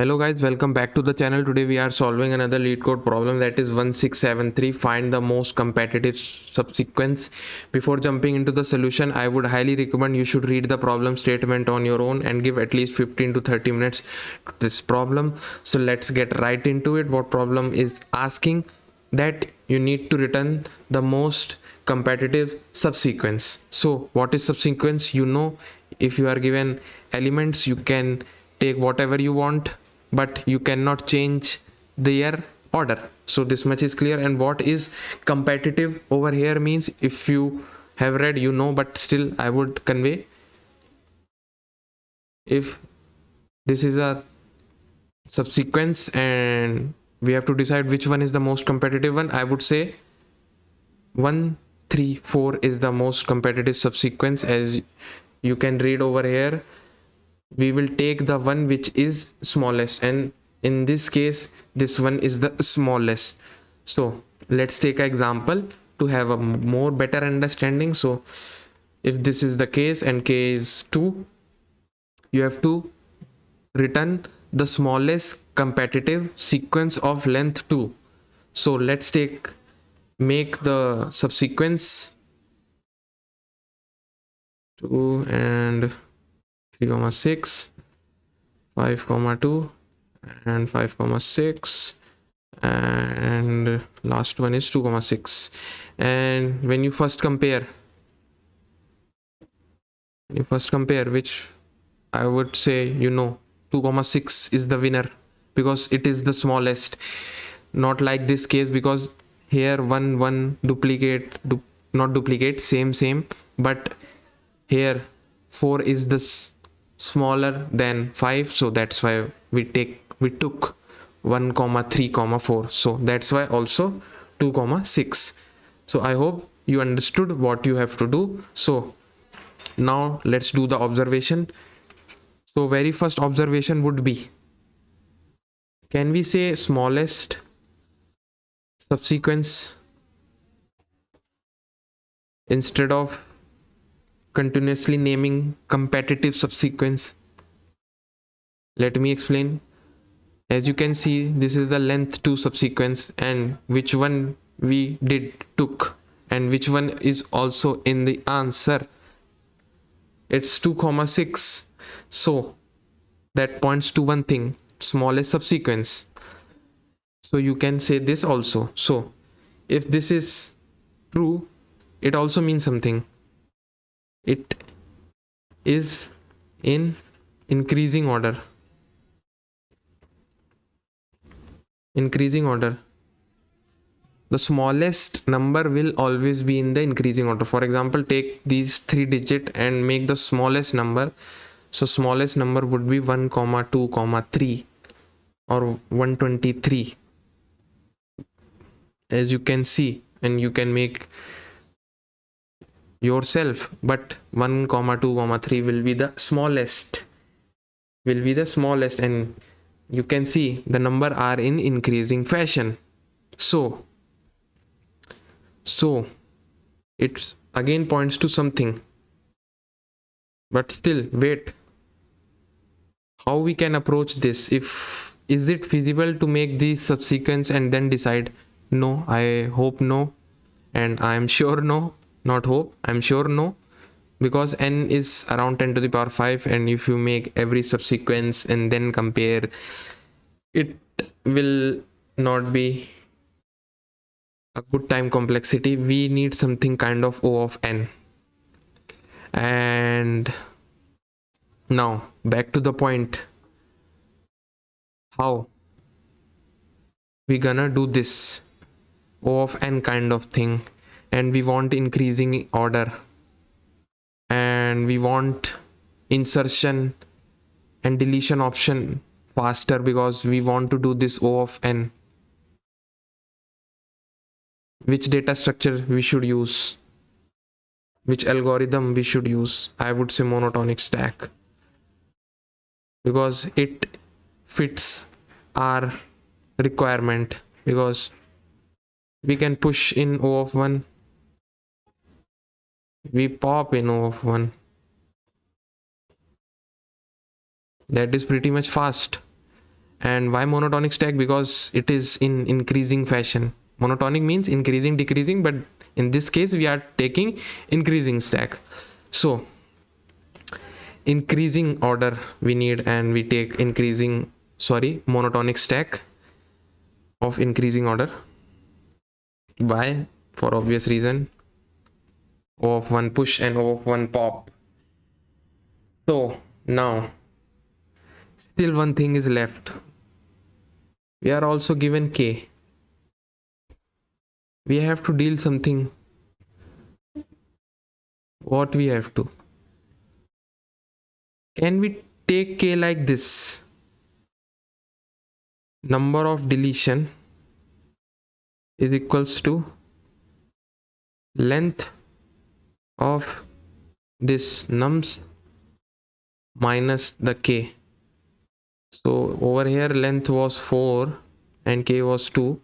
Hello guys, welcome back to the channel. Today we are solving another LeetCode problem, that is 1673. Find the most competitive subsequence. Before jumping into the solution, I would highly recommend you should read the problem statement on your own and give at least 15 to 30 minutes to this problem. So let's get right into it. What problem is asking? That you need to return the most competitive subsequence. So what is subsequence? If you are given elements, you can take whatever you want, but you cannot change their order. So this much is clear. And what is competitive over here means, if you have read, but still I would convey. If this is a subsequence and we have to decide which one is the most competitive one, I would say 1 3 4 is the most competitive subsequence. As you can read over here, we will take the one which is smallest, and in this case this one is the smallest. So let's take an example to have a more better understanding. So if this is the case and k is 2, you have to return the smallest competitive sequence of length 2. So let's make the subsequence 2 and 3,6, 5,2 and 5,6, and last one is 2,6. And when you first compare, which I would say 2,6 is the winner because it is the smallest. Not like this case, because here one not duplicate, same, but here 4 is the smaller than 5, so that's why we took 1, 3, 4. So that's why also 2,6. So I hope you understood what you have to do. So now let's do the observation. So very first observation would be, can we say smallest subsequence instead of continuously naming competitive subsequence? Let me explain. As you can see, this is the length 2 subsequence, and which one we took and which one is also in the answer. It's 2,6. So that points to one thing, smallest subsequence. So you can say this also. So if this is true, it also means something. It is in increasing order. The smallest number will always be in the increasing order. For example, take these 3 digit and make the smallest number. So smallest number would be 1, 2, 3 or 123, as you can see, and you can make yourself. But 1, 2, 3 will be the smallest, and you can see the number are in increasing fashion. So it again points to something. But still, wait, how we can approach this? Is it feasible to make these subsequence and then decide? No, I hope no, and I am sure no. Not hope, I'm sure no, because n is around 10 to the power 5, and if you make every subsequence and then compare, it will not be a good time complexity. We need something kind of O of n. And now back to the point, how we gonna do this O of n kind of thing. And we want increasing order, and we want insertion and deletion option faster, because we want to do this O of n. Which data structure we should use? Which algorithm we should use? I would say monotonic stack, because it fits our requirement, because we can push in O of 1, we pop in O of 1. That is pretty much fast. And why monotonic stack? Because it is in increasing fashion. Monotonic means increasing, decreasing, but in this case we are taking increasing stack. So increasing order we need, and we take monotonic stack of increasing order. Why? For obvious reason, O of one push and O of one pop. So now still one thing is left. We are also given k. We have to deal something. What we have to? Can we take k like this? Number of deletion is equals to length of this nums minus the k. So over here length was 4 and k was 2.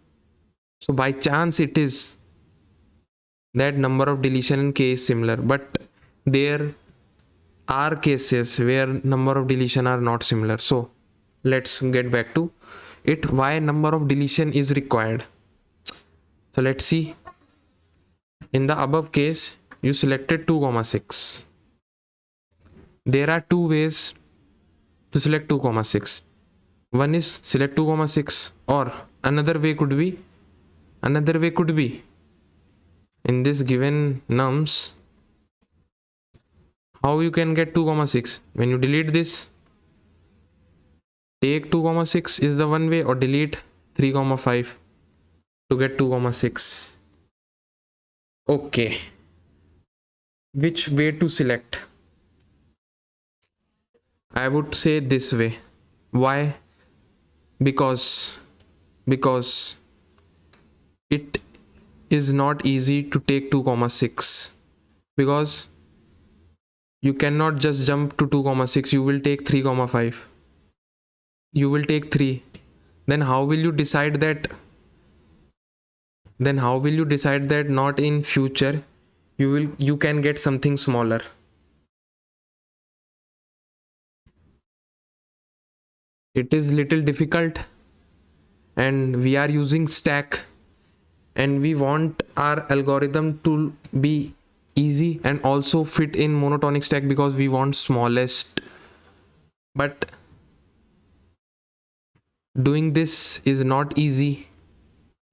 So by chance it is that number of deletion and k is similar, but there are cases where number of deletion are not similar. So let's get back to it. Why number of deletion is required? So let's see. In the above case, you selected 2,6. There are two ways to select 2,6. One is select 2,6, or another way could be in this given nums, how you can get 2,6? When you delete this, take 2,6 is the one way, or delete 3,5 to get 2,6. Okay, which way to select? I would say this way. Why? Because it is not easy to take 2,6, because you cannot just jump to 2,6. You will take 3,5. You will take 3. Then how will you decide that? Not in future you can get something smaller? It is little difficult, and we are using stack, and we want our algorithm to be easy and also fit in monotonic stack because we want smallest. But doing this is not easy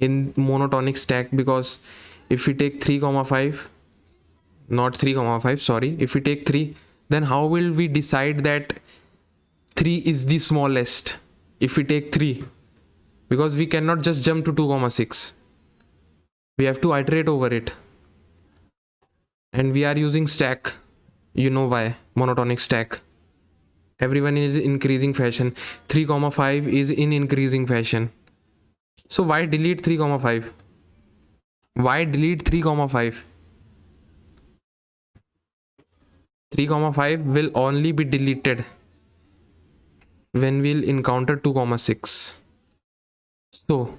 in monotonic stack, because if we take 3,5, not 3,5, sorry, if we take 3, then how will we decide that 3 is the smallest if we take 3? Because we cannot just jump to 2,6. We have to iterate over it, and we are using stack. You know why? Monotonic stack. Everyone is increasing fashion. 3,5 is in increasing fashion. So why delete 3,5? Why delete 3,5? 3,5 will only be deleted when we'll encounter 2,6. So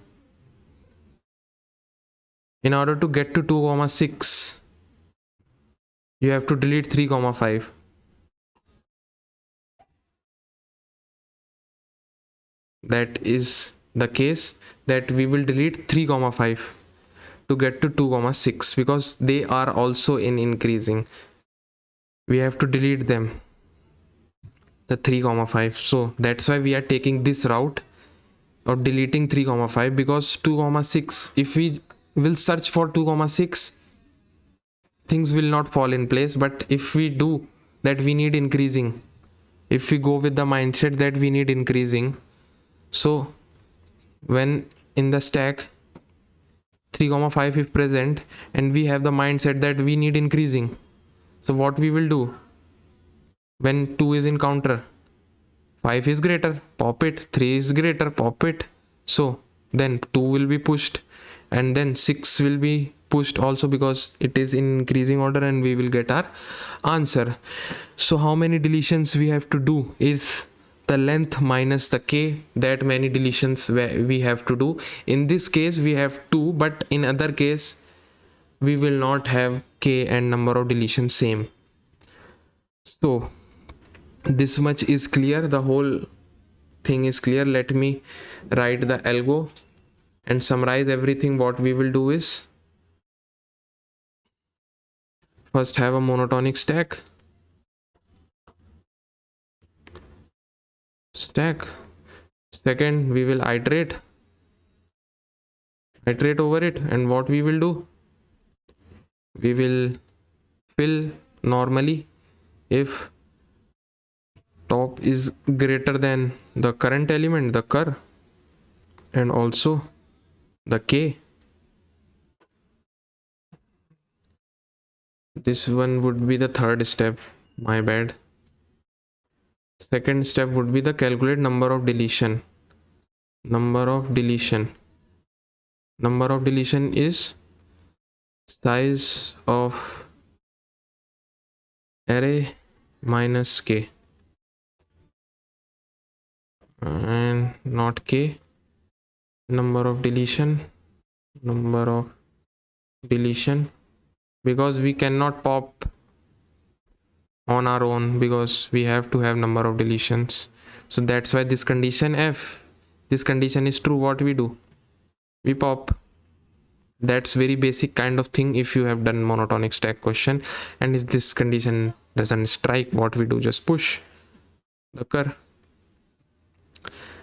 in order to get to 2,6, you have to delete 3,5. That is the case that we will delete 3,5 to get to 2,6, because they are also in increasing. We have to delete them, the 3,5. So that's why we are taking this route of deleting 3,5, because 2,6, if we will search for 2,6, things will not fall in place. But if we do that, we need increasing. If we go with the mindset that we need increasing, so when in the stack 3,5 is present and we have the mindset that we need increasing, so what we will do? When 2 is in counter, 5 is greater, pop it. 3 is greater, pop it. So then 2 will be pushed, and then 6 will be pushed also, because it is in increasing order, and we will get our answer. So how many deletions we have to do is the length minus the k. That many deletions we have to do. In this case we have 2, but in other case we will not have k and number of deletion same. So this much is clear. The whole thing is clear, let me write the algo and summarize everything. What we will do is first have a monotonic stack. Second, we will iterate over it, and what we will do, we will fill normally if top is greater than the current element, the cur, and also the k. This one would be the third step, my bad. Second step would be the calculate number of deletion. Number of deletion is size of array minus k, and not k. Number of deletion, because we cannot pop on our own, because we have to have number of deletions. So that's why this condition this condition is true, what we do, we pop. That's very basic kind of thing if you have done monotonic stack question. And if this condition doesn't strike, what we do, just push the cur,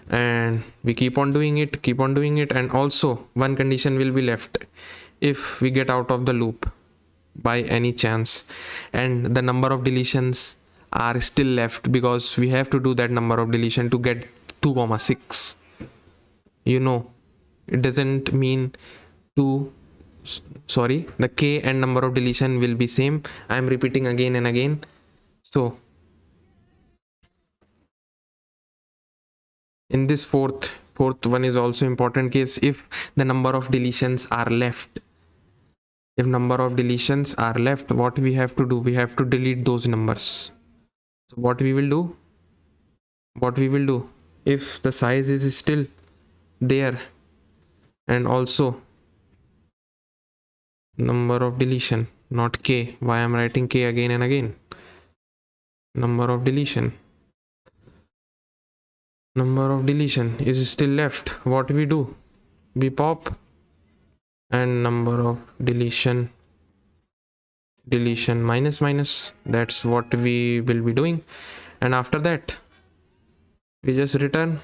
and we keep on doing it. And also one condition will be left if we get out of the loop by any chance and the number of deletions are still left, because we have to do that number of deletion to get 2,6. It doesn't mean the k and number of deletion will be same. I am repeating again and again. So in this fourth one is also important case. If the number of deletions are left, what we have to do, we have to delete those numbers. So what we will do, if the size is still there, and also number of deletion, not k, why I'm writing k again and again, number of deletion is still left, what we do, we pop, and number of deletion minus, that's what we will be doing. And after that we just return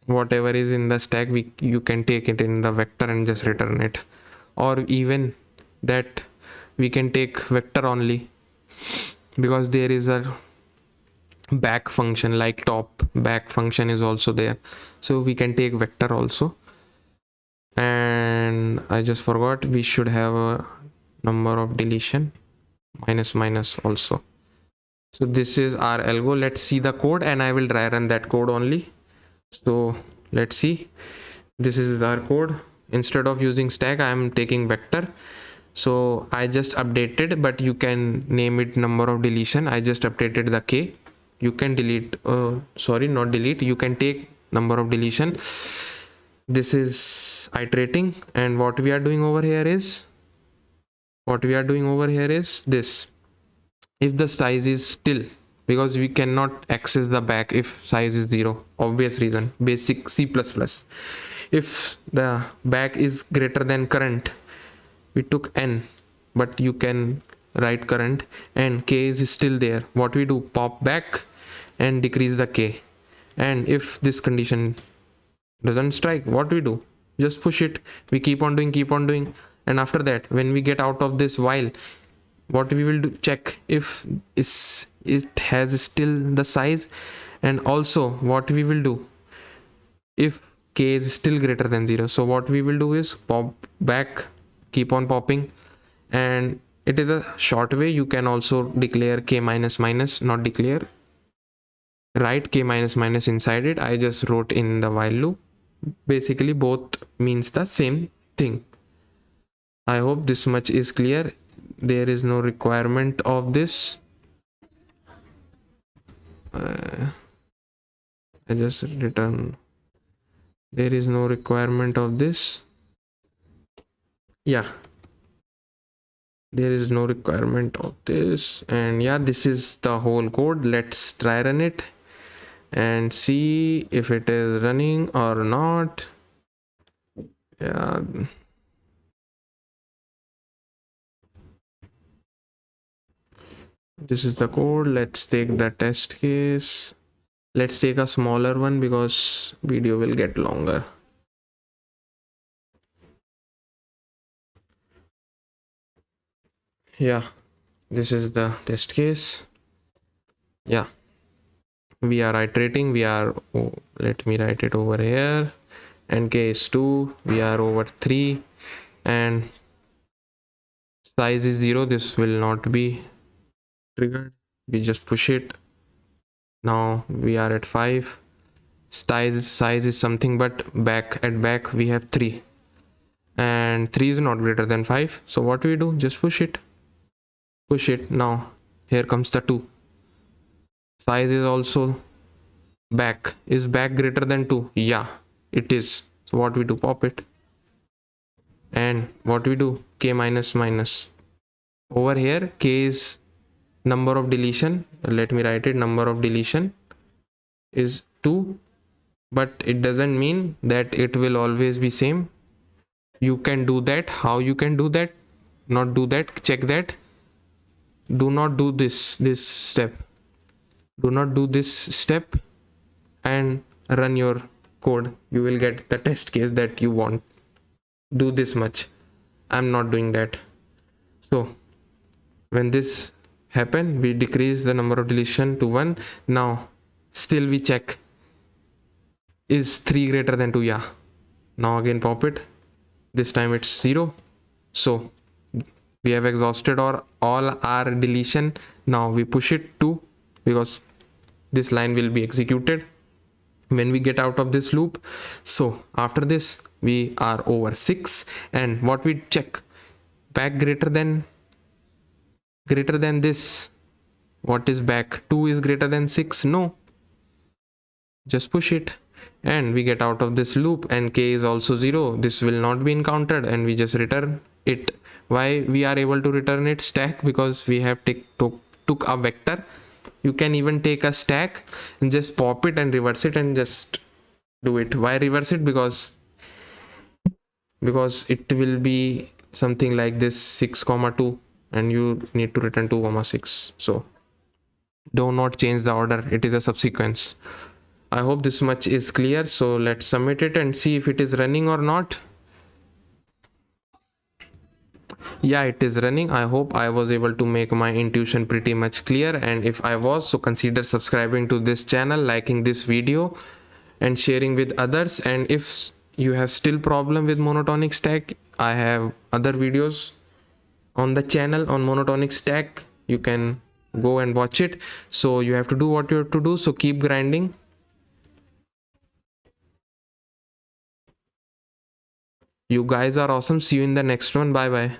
whatever is in the stack. You can take it in the vector and just return it, or even that we can take vector only, because there is a back function, like top back function is also there, so we can take vector also. And I just forgot, we should have a number of deletion minus also. So this is our algo. Let's see the code, and I will dry run that code only. So let's see, this is our code. Instead of using stack, I am taking vector. So I just updated, but you can name it number of deletion. I just updated the k. You can delete, not delete, you can take number of deletion. This is iterating, and what we are doing over here is this. If the size is still, because we cannot access the back if size is 0, obvious reason, basic C++. If the back is greater than current, we took n, but you can write current, and k is still there, what we do, pop back and decrease the k. And if this condition doesn't strike, what we do, just push it. We keep on doing, and after that, when we get out of this while, what we will do, check if it has still the size. And also what we will do, if k is still greater than 0, so what we will do is pop back, keep on popping. And it is a short way, you can also declare k minus, not declare, write k minus inside it. I just wrote in the while loop. Basically both means the same thing. I hope this much is clear. There is no requirement of this. I just return, there is no requirement of this. Yeah, There is no requirement of this. And yeah, this is the whole code. Let's try run it and see if it is running or not. Yeah, this is the code. Let's take the test case. Let's take a smaller one because video will get longer. Yeah, this is the test case. Yeah, we are iterating. We are, oh, let me write it over here. And case 2, we are over 3, and size is 0. This will not be triggered. We just push it. Now we are at 5. Size is something, but back we have 3, and 3 is not greater than 5. So what we do, just push it. Now here comes the 2. Size is also back. Is back greater than 2? Yeah, it is. So what we do, pop it. And what we do, k minus minus. Over here, k is number of deletion. Let me write it. Number of deletion is 2, but it doesn't mean that it will always be same. You can do that. How you can do that? Not do that. Check that. Do not do this step. Do not do this step and run your code. You will get the test case that you want. Do this much. I'm not doing that. So when this happen, we decrease the number of deletion to 1. Now still we check, is 3 greater than 2? Yeah. Now again pop it. This time it's 0. So we have exhausted all our deletion. Now we push it 2 because this line will be executed when we get out of this loop. So after this we are over 6, and what we check, back greater than this. What is back? 2 is greater than 6? No. Just push it and we get out of this loop, and k is also 0. This will not be encountered, and we just return it. Why we are able to return it? Stack, because we have took a vector. You can even take a stack and just pop it and reverse it and just do it. Why reverse it? Because it will be something like this, 6,2, and you need to return 2,6. So do not change the order. It is a subsequence. I hope this much is clear. So let's submit it and see if it is running or not. Yeah, it is running. I hope I was able to make my intuition pretty much clear, and if I was, so consider subscribing to this channel, liking this video and sharing with others. And if you have still problem with monotonic stack, I have other videos on the channel on monotonic stack. You can go and watch it. So you have to do what you have to do. So keep grinding. You guys are awesome. See you in the next one. Bye bye.